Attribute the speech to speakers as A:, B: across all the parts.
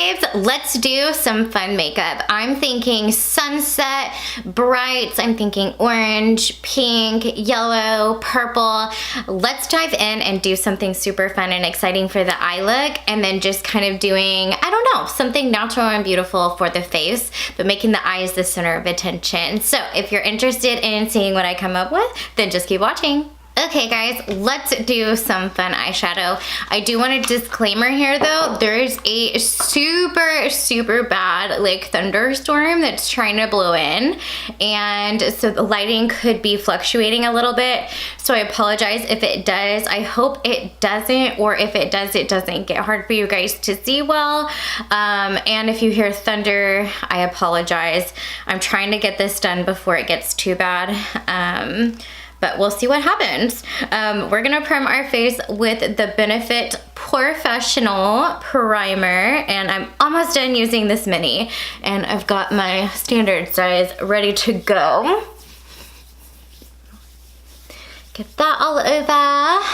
A: babes, let's do some fun makeup. I'm thinking sunset, brights, I'm thinking orange, pink, yellow, purple. Let's dive in and do something super fun and exciting for the eye look, and then just kind of doing, I don't know, something natural and beautiful for the face, but making the eyes the center of attention. So if you're interested in seeing what I come up with, then just keep watching. Okay guys, let's do some fun eyeshadow. I do want a disclaimer here though. There's a super bad like thunderstorm that's trying to blow in, and so the lighting could be fluctuating a little bit. So I apologize if it does. I hope it doesn't, or if it does, it doesn't get hard for you guys to see well. And if you hear thunder, I apologize. I'm trying to get this done before it gets too bad. But we'll see what happens. We're gonna prime our face with the Benefit Professional Primer, and I'm almost done using this mini, and I've got my standard size ready to go. Get that all over.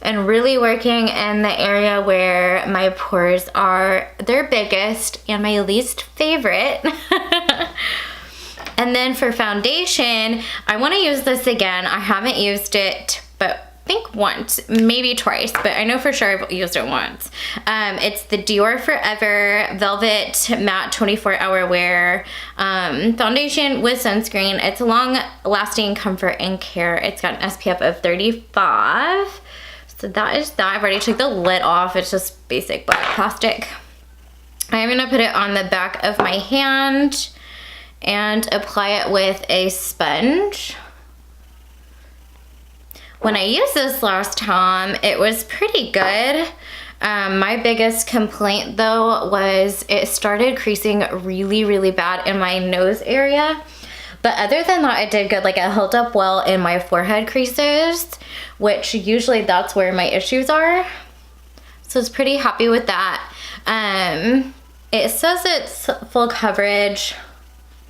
A: And really working in the area where my pores are their biggest and my least favorite. And then for foundation, I want to use this again. I haven't used it, but I think once, maybe twice, but I know for sure I've used it once. It's the Dior Forever Velvet Matte 24-Hour Wear foundation with sunscreen. It's a long-lasting comfort and care. It's got an SPF of 35. So that is that. I've already took the lid off. It's just basic black plastic. I'm gonna put it on the back of my hand and apply it with a sponge. When I used this last time, it was pretty good. My biggest complaint though was it started creasing really bad in my nose area. But other than that, it did good. Like, it held up well in my forehead creases, which usually that's where my issues are. So I was pretty happy with that. It says it's full coverage.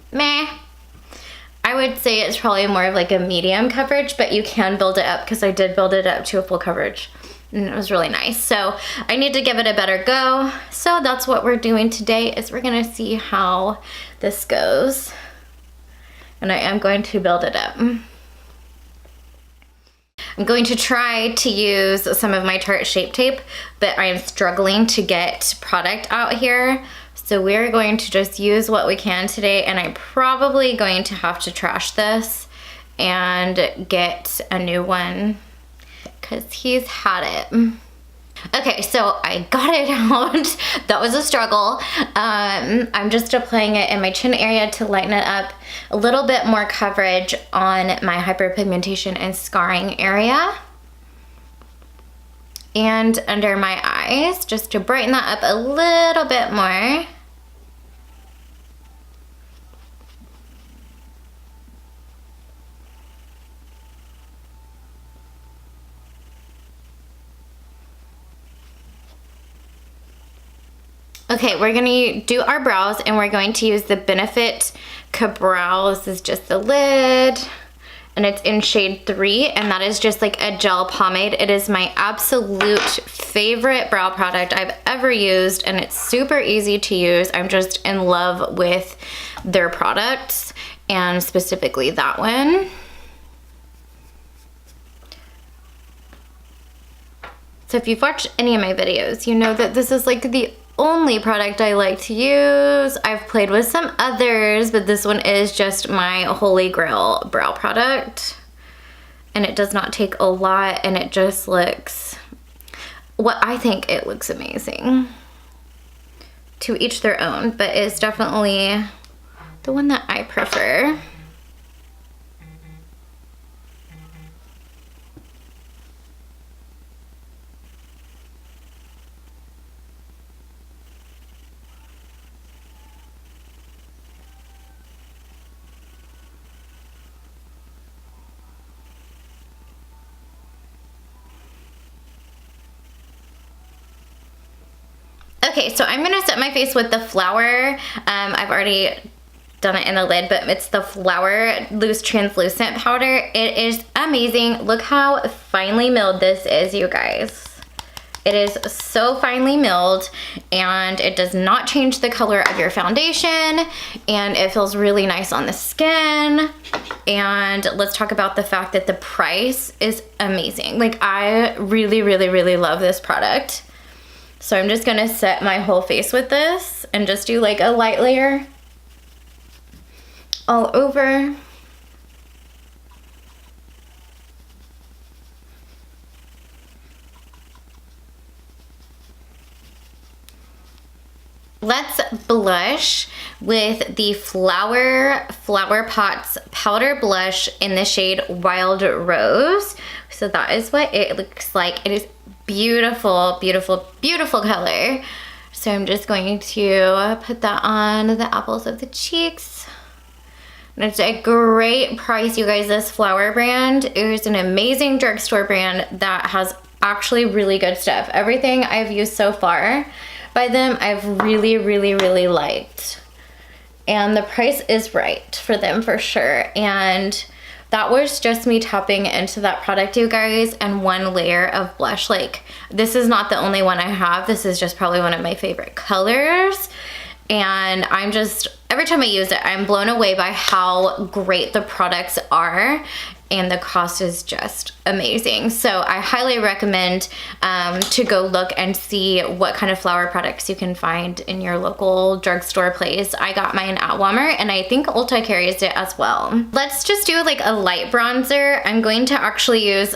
A: Meh. I would say it's probably more of like a medium coverage, but you can build it up, because I did build it up to a full coverage and it was really nice. So I need to give it a better go. So that's what we're doing today, is we're gonna see how this goes. And I am going to build it up. I'm going to try to use some of my Tarte Shape Tape, but I am struggling to get product out here. So we're going to just use what we can today, and I'm probably going to have to trash this and get a new one because he's had it. Okay, so I got it out. That was a struggle. I'm just applying it in my chin area to lighten it up, a little bit more coverage on my hyperpigmentation and scarring area, and under my eyes, just to brighten that up a little bit more. Okay, we're gonna do our brows, and we're going to use the Benefit Ka-Brow. This is just the lid, and it's in shade 3, and that is just like a gel pomade. It is my absolute favorite brow product I've ever used, and it's super easy to use. I'm just in love with their products, and specifically that one. So if you've watched any of my videos, you know that this is like the only product I like to use. I've played with some others, but this one is just my holy grail brow product. And it does not take a lot, and it just looks, what I think it looks amazing. To each their own, but it's definitely the one that I prefer. Okay, so I'm gonna set my face with the Flower. I've already done it in the lid, but it's the Flower Loose Translucent Powder. It is amazing. Look how finely milled this is, you guys. It is so finely milled and it does not change the color of your foundation, and it feels really nice on the skin. And let's talk about the fact that the price is amazing. Like, I really, really, really love this product. So I'm just gonna set my whole face with this and just do like a light layer all over. Let's blush with the Flower Pots Powder Blush in the shade Wild Rose. So that is what it looks like. It is beautiful, beautiful, beautiful color. So I'm just going to put that on the apples of the cheeks. And it's a great price, you guys. This Flower brand is an amazing drugstore brand that has actually really good stuff. Everything I've used so far by them, I've really, really, really liked. And the price is right for them for sure. And that was just me tapping into that product, you guys, and one layer of blush. Like, this is not the only one I have. This is just probably one of my favorite colors. And I'm just, every time I use it, I'm blown away by how great the products are. And the cost is just amazing. So I highly recommend to go look and see what kind of flower products you can find in your local drugstore place. I got mine at Walmart, and I think Ulta carries it as well. Let's just do like a light bronzer. I'm going to actually use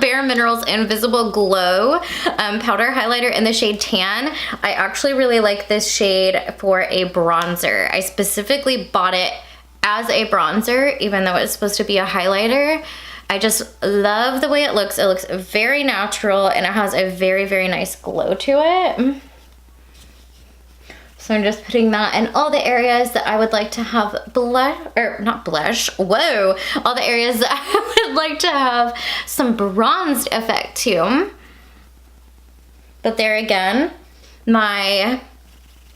A: Bare Minerals Invisible Glow powder highlighter in the shade Tan. I actually really like this shade for a bronzer. I specifically bought it as a bronzer, even though it's supposed to be a highlighter. I just love the way it looks. It looks very natural, and it has a very, very nice glow to it. So I'm just putting that in all the areas that I would like to have blush, or not blush, whoa, all the areas that I would like to have some bronzed effect to. But there again, my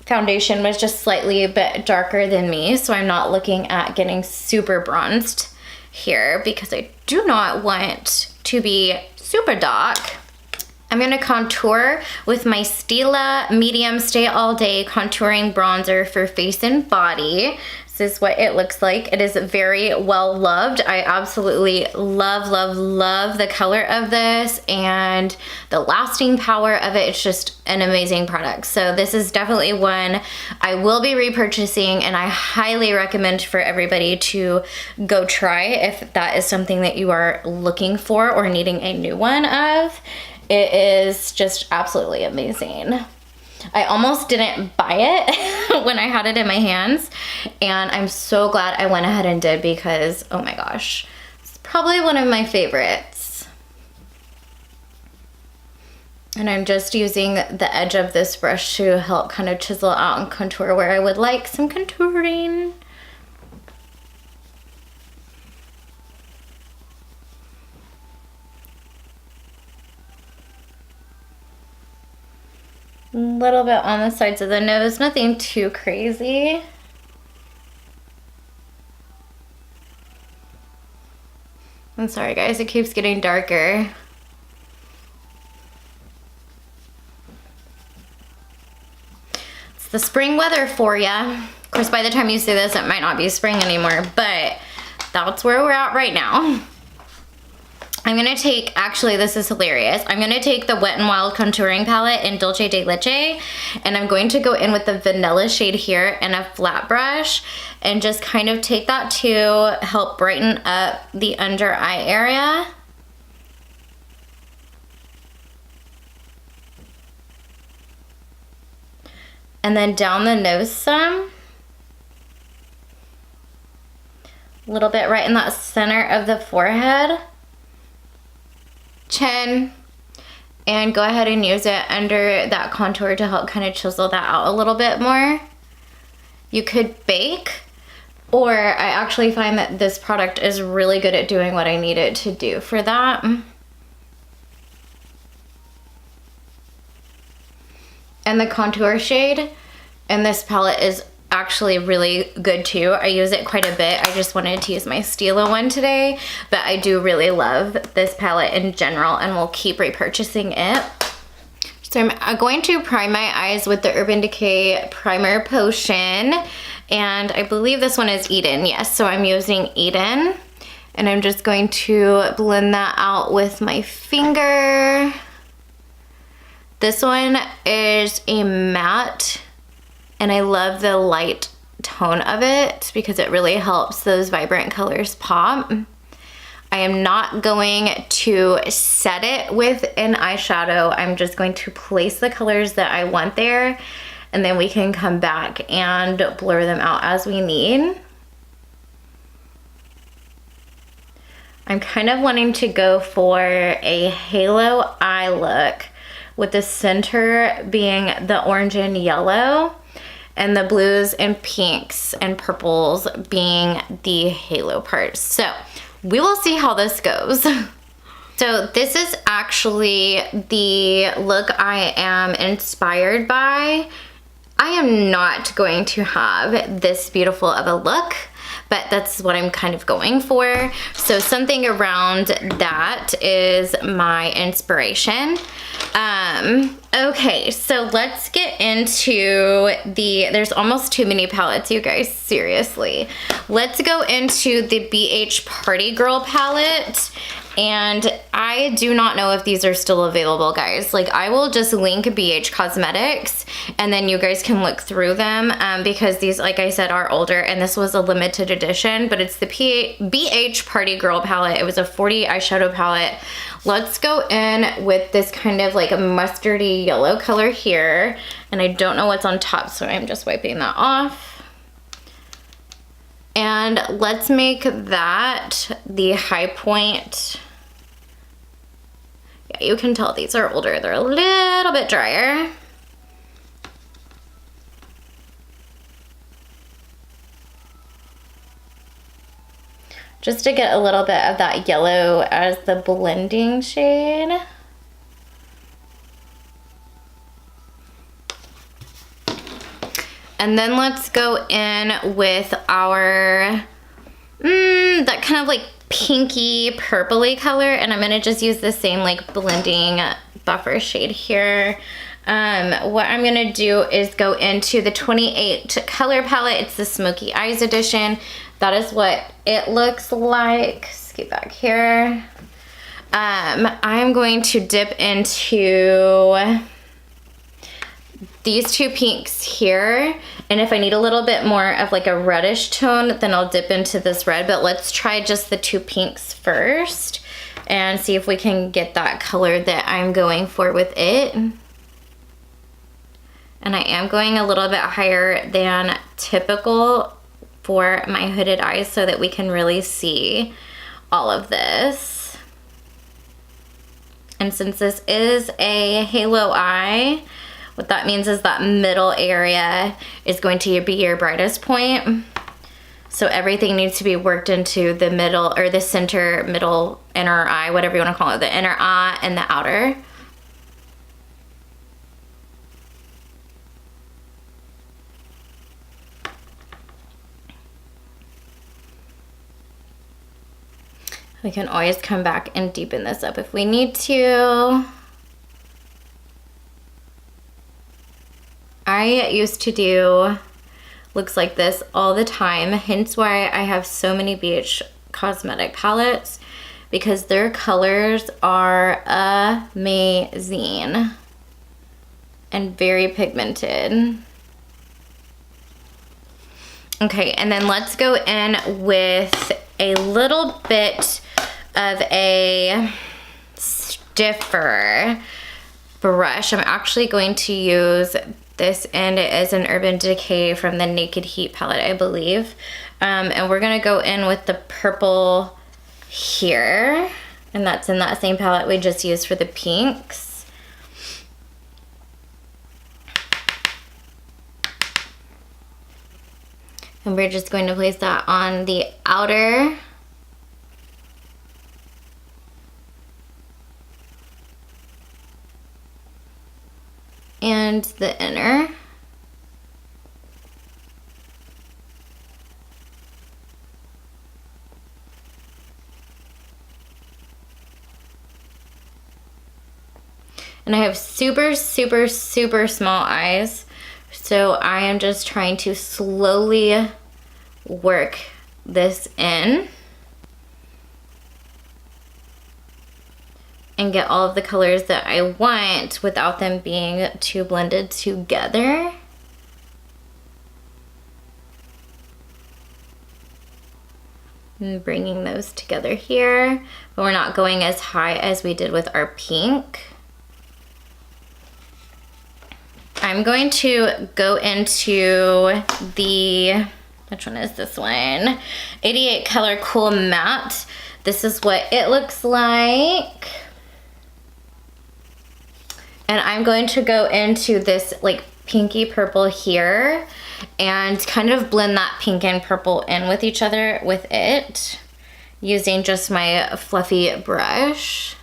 A: foundation was just slightly a bit darker than me, so I'm not looking at getting super bronzed here because I do not want to be super dark. I'm gonna contour with my Stila Medium Stay All Day Contouring Bronzer for face and body. This is what it looks like. It is very well loved. I absolutely love, love, love the color of this and the lasting power of it. It's just an amazing product. So this is definitely one I will be repurchasing, and I highly recommend for everybody to go try if that is something that you are looking for or needing a new one of. It is just absolutely amazing. I almost didn't buy it when I had it in my hands, and I'm so glad I went ahead and did because, oh my gosh, it's probably one of my favorites. And I'm just using the edge of this brush to help kind of chisel out and contour where I would like some contouring. A little bit on the sides of the nose, nothing too crazy. I'm sorry guys, it keeps getting darker. It's the spring weather for ya. Of course, by the time you see this, it might not be spring anymore, but that's where we're at right now. I'm gonna take, actually this is hilarious, I'm gonna take the Wet n Wild contouring palette in Dulce de Leche, and I'm going to go in with the vanilla shade here and a flat brush and just kind of take that to help brighten up the under eye area. And then down the nose some. A little bit right in that center of the forehead. Chin, and go ahead and use it under that contour to help kind of chisel that out a little bit more. You could bake, or I actually find that this product is really good at doing what I need it to do for that. And the contour shade in this palette is actually really good too. I use it quite a bit. I just wanted to use my Stila one today, but I do really love this palette in general and will keep repurchasing it. So I'm going to prime my eyes with the Urban Decay Primer Potion. And I believe this one is Eden. Yes, so I'm using Eden. And I'm just going to blend that out with my finger. This one is a matte. And I love the light tone of it because it really helps those vibrant colors pop. I am not going to set it with an eyeshadow. I'm just going to place the colors that I want there, and then we can come back and blur them out as we need. I'm kind of wanting to go for a halo eye look with the center being the orange and yellow, and the blues and pinks and purples being the halo part. So we will see how this goes. So this is actually the look I am inspired by. I am not going to have this beautiful of a look, but that's what I'm kind of going for. So something around that is my inspiration. Okay, so let's get into there's almost too many palettes, you guys, seriously. Let's go into the BH Party Girl palette. And I do not know if these are still available, guys. Like, I will just link BH Cosmetics and then you guys can look through them because these, like I said, are older, and this was a limited edition, but it's the BH Party Girl palette. It was a 40 eyeshadow palette. Let's go in with this kind of like a mustardy yellow color here. And I don't know what's on top, so I'm just wiping that off. And let's make that the high point. Yeah, you can tell these are older. They're a little bit drier. Just to get a little bit of that yellow as the blending shade. And then let's go in with our, that kind of like pinky purpley color. And I'm gonna just use the same like blending buffer shade here. What I'm gonna do is go into the 28 color palette. It's the Smoky Eyes edition. That is what it looks like. Scoot back here. I'm going to dip into these two pinks here, and if I need a little bit more of like a reddish tone, then I'll dip into this red, but let's try just the two pinks first and see if we can get that color that I'm going for with it. And I am going a little bit higher than typical for my hooded eyes so that we can really see all of this. And since this is a halo eye, what that means is that middle area is going to be your brightest point. So everything needs to be worked into the middle, or the center, middle, inner eye, whatever you want to call it, the inner eye and the outer. We can always come back and deepen this up if we need to. I used to do looks like this all the time, hence why I have so many BH cosmetic palettes, because their colors are amazing and very pigmented. Okay, and then let's go in with a little bit of a stiffer brush. I'm actually going to use this, and it is an Urban Decay from the Naked Heat palette, I believe. And we're gonna go in with the purple here, and that's in that same palette we just used for the pinks. And we're just going to place that on the outer. And the inner. And I have super, super, super small eyes. So I am just trying to slowly work this in and get all of the colors that I want without them being too blended together. And bringing those together here, but we're not going as high as we did with our pink. I'm going to go into the, which one is this one? 88 Color Cool Matte. This is what it looks like. And I'm going to go into this like pinky purple here and kind of blend that pink and purple in with each other with it, using just my fluffy brush.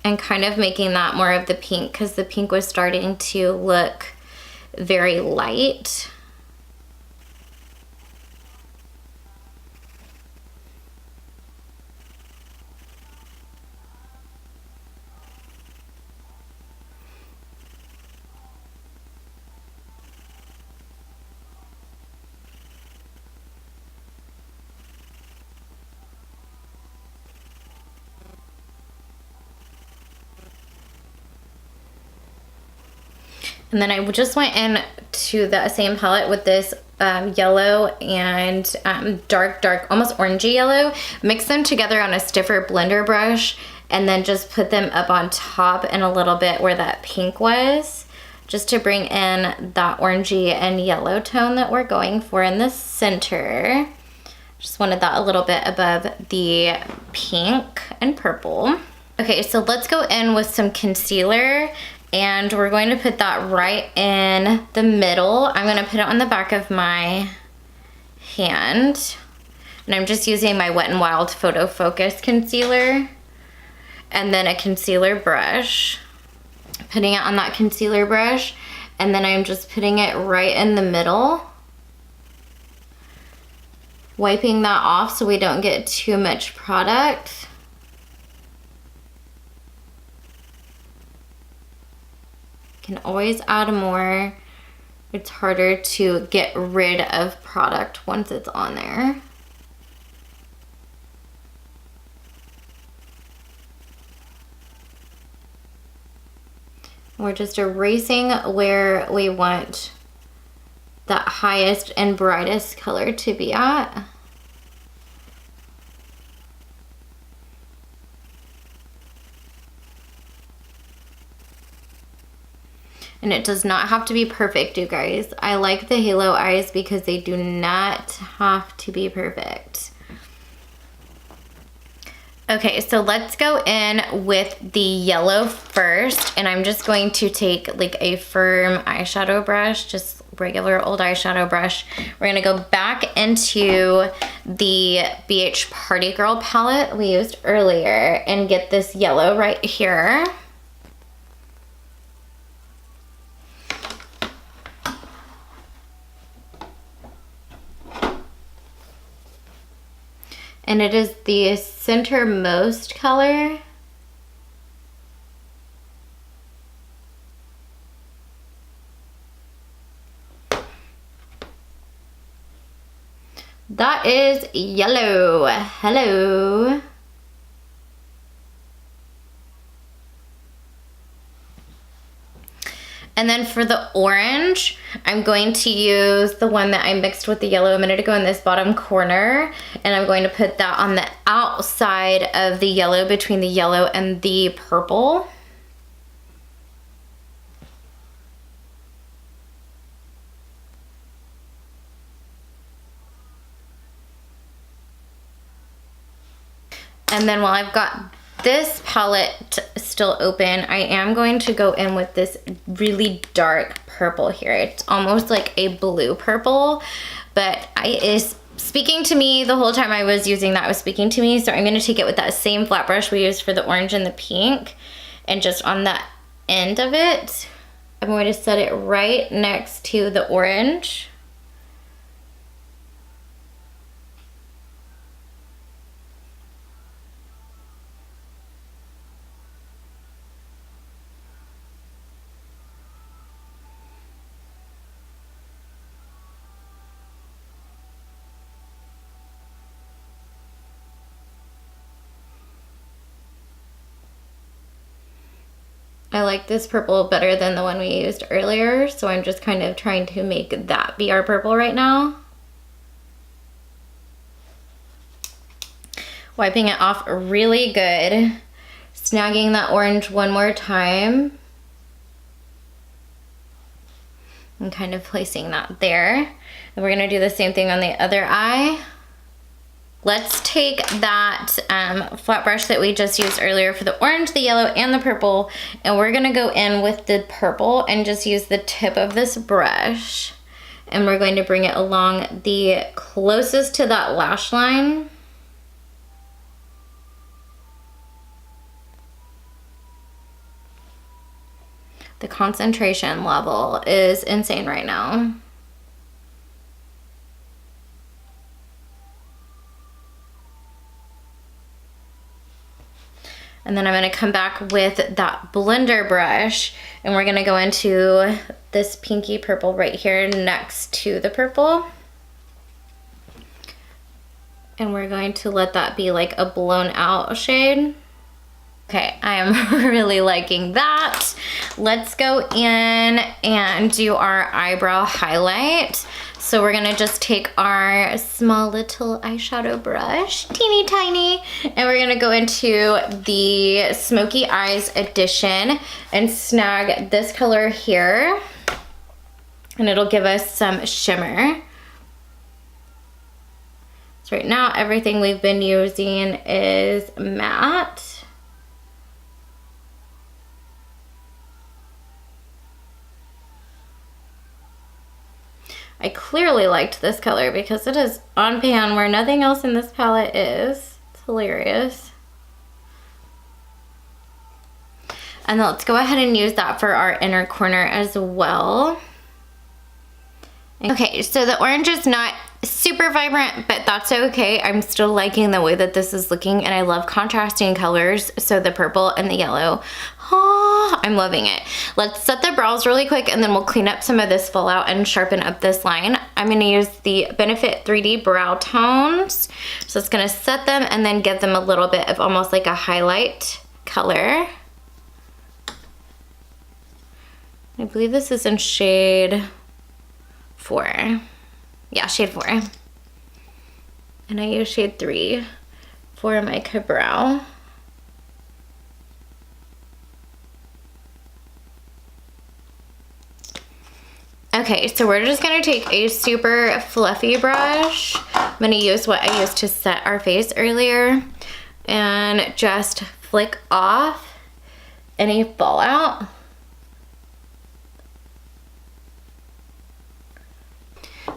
A: And kind of making that more of the pink, because the pink was starting to look very light. And then I just went in to that same palette with this yellow and dark, almost orangey yellow. Mix them together on a stiffer blender brush and then just put them up on top and a little bit where that pink was, just to bring in that orangey and yellow tone that we're going for in the center. Just wanted that a little bit above the pink and purple. Okay, so let's go in with some concealer. And we're going to put that right in the middle. I'm gonna put it on the back of my hand. And I'm just using my Wet n Wild Photo Focus concealer. And then a concealer brush. Putting it on that concealer brush. And then I'm just putting it right in the middle. Wiping that off so we don't get too much product. Can always add more. It's harder to get rid of product once it's on there. We're just erasing where we want that highest and brightest color to be at. And it does not have to be perfect, you guys. I like the halo eyes because they do not have to be perfect. Okay, so let's go in with the yellow first. And I'm just going to take like a firm eyeshadow brush, just regular old eyeshadow brush. We're gonna go back into the BH Party Girl palette we used earlier and get this yellow right here. And it is the centermost color. That is yellow. Hello. And then for the orange, I'm going to use the one that I mixed with the yellow a minute ago in this bottom corner. And I'm going to put that on the outside of the yellow, between the yellow and the purple. And then while I've got this palette still open, I am going to go in with this really dark purple here. It's almost like a blue purple, but is speaking to me the whole time I was using that. It was speaking to me, so I'm going to take it with that same flat brush we used for the orange and the pink, and just on the end of it, I'm going to set it right next to the orange. I like this purple better than the one we used earlier, so I'm just kind of trying to make that be our purple right now. Wiping it off really good. Snagging that orange one more time. And kind of placing that there. And we're gonna do the same thing on the other eye. Let's take that flat brush that we just used earlier for the orange, the yellow, and the purple, and we're gonna go in with the purple and just use the tip of this brush. And we're going to bring it along the closest to that lash line. The concentration level is insane right now. And then I'm gonna come back with that blender brush and we're gonna go into this pinky purple right here next to the purple. And we're going to let that be like a blown out shade. Okay, I am really liking that. Let's go in and do our eyebrow highlight. So we're gonna just take our small little eyeshadow brush, teeny tiny, and we're gonna go into the Smoky Eyes edition and snag this color here. And it'll give us some shimmer. So right now, everything we've been using is matte. I clearly liked this color because it is on pan where nothing else in this palette is. It's hilarious. And then let's go ahead and use that for our inner corner as well. Okay, so the orange is not super vibrant, but that's okay. I'm still liking the way that this is looking, and I love contrasting colors. So the purple and the yellow, oh, I'm loving it. Let's set the brows really quick, and then we'll clean up some of this fallout and sharpen up this line. I'm gonna use the Benefit 3D Brow Tones. So it's gonna set them and then give them a little bit of almost like a highlight color. I believe this is in shade 4. Yeah, shade 4. And I use shade 3 for my brow. Okay, so we're just gonna take a super fluffy brush. I'm gonna use what I used to set our face earlier and just flick off any fallout.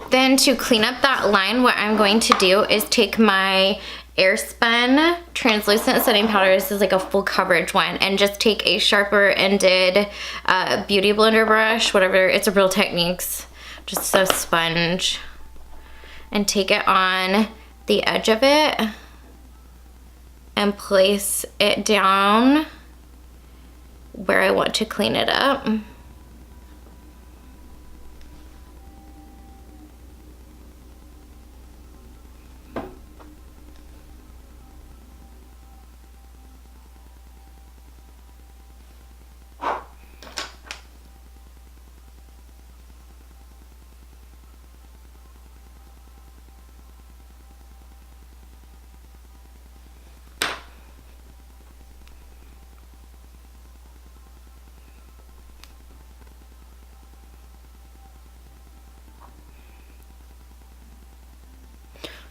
A: Then to clean up that line, what I'm going to do is take my Airspun translucent setting powder. This is like a full coverage one, and just take a sharper ended beauty blender brush, whatever, it's a Real Techniques, just a sponge, and take it on the edge of it and place it down where I want to clean it up.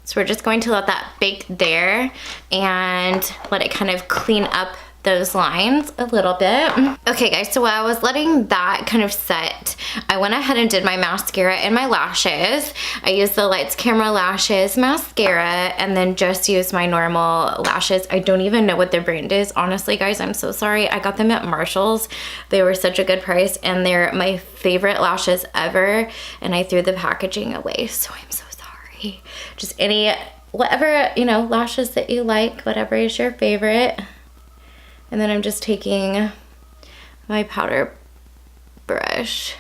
A: So we're just going to let that bake there and let it kind of clean up those lines a little bit. Okay guys, so while I was letting that kind of set, I went ahead and did my mascara and my lashes. I used the Lights Camera Lashes mascara and then just used my normal lashes. I don't even know what their brand is. Honestly guys, I'm so sorry. I got them at Marshall's. They were such a good price and they're my favorite lashes ever, and I threw the packaging away, so I'm so sorry. Just any, whatever, you know, lashes that you like, whatever is your favorite. And then I'm just taking my powder brush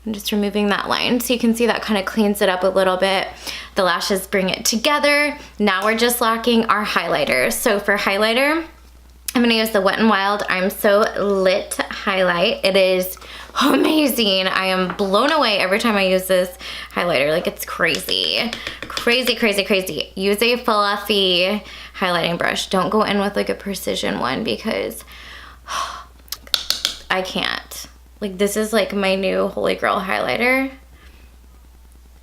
A: and just removing that line. So you can see that kind of cleans it up a little bit. The lashes bring it together. Now we're just lacking our highlighter. So for highlighter, I'm gonna use the Wet n Wild I'm So Lit highlight. It is amazing. I am blown away every time I use this highlighter. Like, it's crazy. Crazy, crazy, crazy. Use a fluffy highlighting brush. Don't go in with like a precision one because I can't. Like, this is like my new holy grail highlighter.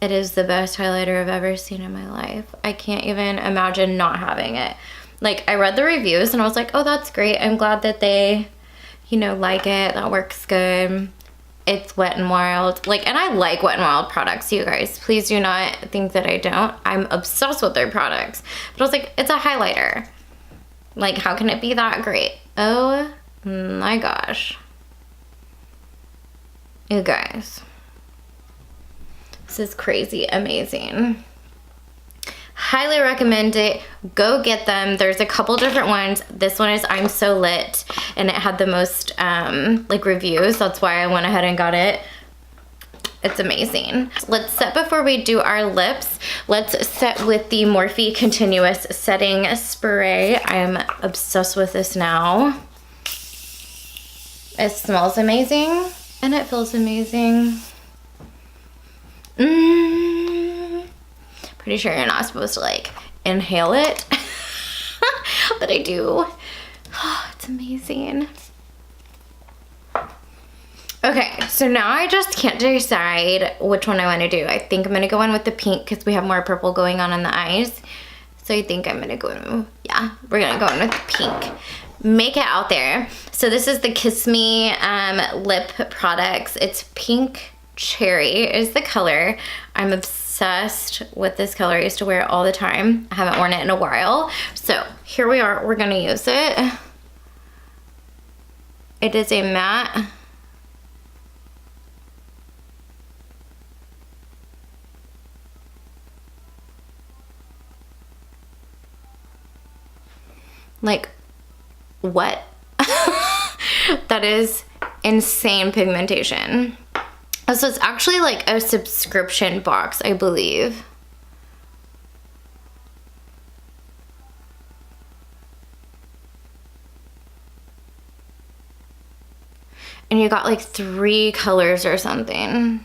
A: It is the best highlighter I've ever seen in my life. I can't even imagine not having it. Like, I read the reviews and I was like, oh, that's great. I'm glad that they, you know, like it. That works good. It's Wet n Wild. Like, and I like Wet n Wild products, you guys. Please do not think that I don't. I'm obsessed with their products. But I was like, it's a highlighter. Like, how can it be that great? Oh my gosh. You guys. This is crazy amazing. Highly recommend it. Go get them. There's a couple different ones. This one is I'm So Lit, and it had the most like reviews. That's why I went ahead and got it. It's amazing. Let's set before we do our lips. Let's set with the Morphe Continuous Setting Spray. I am obsessed with this now. It smells amazing and it feels amazing. Pretty sure you're not supposed to like inhale it, but I do. Oh, it's amazing. Okay, so now I just can't decide which one I want to do. I think I'm gonna go in with the pink because we have more purple going on in the eyes. So I think I'm gonna go in, yeah, we're gonna go in with the pink. Make it out there. So this is the Kiss Me lip products. It's pink cherry is the color. I'm obsessed with this color. I used to wear it all the time. I haven't worn it in a while. So here we are. We're gonna use it. It is a matte. Like, what? That is insane pigmentation. So it's actually like a subscription box, I believe. And you got like 3 colors or something.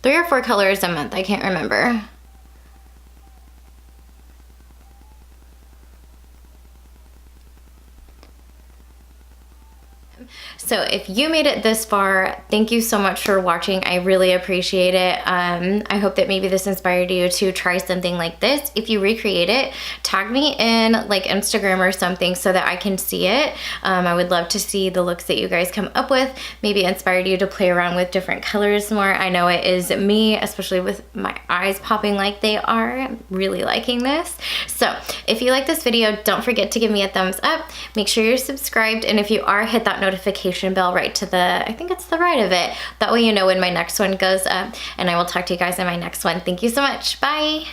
A: 3 or 4 colors a month, I can't remember. So if you made it this far, thank you so much for watching. I really appreciate it. I hope that maybe this inspired you to try something like this. If you recreate it, tag me in like Instagram or something so that I can see it. I would love to see the looks that you guys come up with. Maybe inspired you to play around with different colors more. I know it is me, especially with my eyes popping like they are. I'm really liking this. So if you like this video, don't forget to give me a thumbs up. Make sure you're subscribed, and if you are, hit that notification bell right to the, I think it's the right of it. That way you know when my next one goes up, and I will talk to you guys in my next one. Thank you so much. Bye.